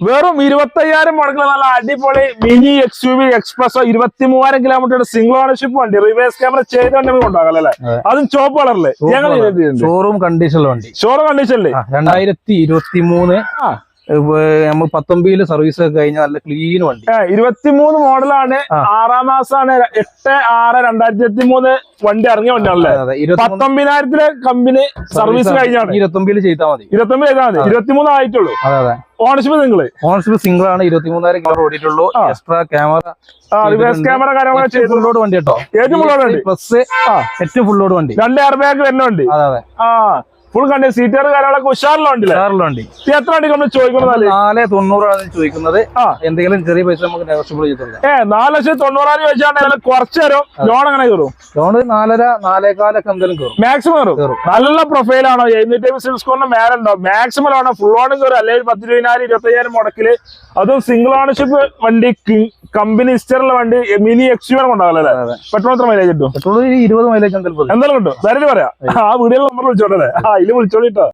വെറും 25,000 മുടക്കിൽ നല്ല അടിപൊളി mini XUV espresso 23,000 kilometre single ownership വണ്ടി റിവേഴ്സ് ക്യാമറ ചെയ്ത് വണ്ടി നമുക്ക് ഉണ്ടാകാം അല്ലേ? അതും ചോപ്പ് കളറില് ഷോറൂം കണ്ടീഷനിലെ വണ്ടി. ഷോറൂം കണ്ടീഷനില് 2023 നമ്മൾ 19 സർവീസ് ഒക്കെ കഴിഞ്ഞ നല്ല ക്ലീൻ വണ്ടി. 23 മോഡലാണ്. 6ാം മാസമാണ് 8/6/2023 വണ്ടി ഇറങ്ങിയ വണ്ടിയാണല്ലേ? 19,000 കമ്പനി സർവീസ് കഴിഞ്ഞാണ്. 29 ചെയ്താൽ മതി. 29 ചെയ്താൽ മതി. 23 ആയിട്ടുള്ളൂ. ഓണർഷിപ്പ് സിംഗിൾ ആണ്. 23,000 കിലോമീറ്റർ ഓടിയിട്ടുള്ളൂ. എക്സ്ട്രാ ക്യാമറ റിവേഴ്സ് ക്യാമറ കാര്യങ്ങളൊക്കെ ഫുൾ ലോഡ് വണ്ടി കേട്ടോ. ഏറ്റവും ഫുൾ ലോഡ് പ്ലസ് ഏറ്റവും ഫുൾ ലോഡ് വണ്ടി. 2 എയർ ബാഗ് വരുന്ന വണ്ടി. ഫുൾ കണ്ടി സീറ്റർ കാര്യങ്ങളൊക്കെ ഉഷാറിലുള്ള വണ്ടി. എത്ര വണ്ടി നമ്മൾ ചോദിക്കുന്നത്? 490 ചോദിക്കുന്നത്. എന്തെങ്കിലും ചെറിയ പൈസ നമുക്ക് നെഗോഷ്യബിൾ ചെയ്തിട്ടുണ്ട്. 4,90,000 വെച്ചാൽ കുറച്ച് തരും. ലോൺ അങ്ങനെ കയറും. ലോൺ 4.5 4.4 ഒക്കെ എന്തെങ്കിലും കയറും. മാക്സിമം കയറും. നല്ല പ്രൊഫൈലാണോ? 750 സിവിൽ സ്കോറിന് മേലുണ്ടോ? മാക്സിമം ലോണോ? ഫുൾ ലോണും കയറും. അല്ലെങ്കിൽ 10,20,000 25,000 മുടക്കില് അതും സിംഗിൾ ഓണർഷിപ്പ് വണ്ടി കമ്പനി ഹിസ്റ്ററുള്ള വണ്ടി മിനി XUV കൊണ്ടാകല്ലേ? പെട്രോൾ എത്ര മൈലേജ് കിട്ടും? പെട്രോൾ 20 മൈലേജ് എന്തായാലും കിട്ടും. ധൈര്യം പറയാം. ആ വീഡിയോ നമ്പർ വിളിച്ചോട്ടെ. ഇതിൽ വിളിച്ചോളിട്ടോ.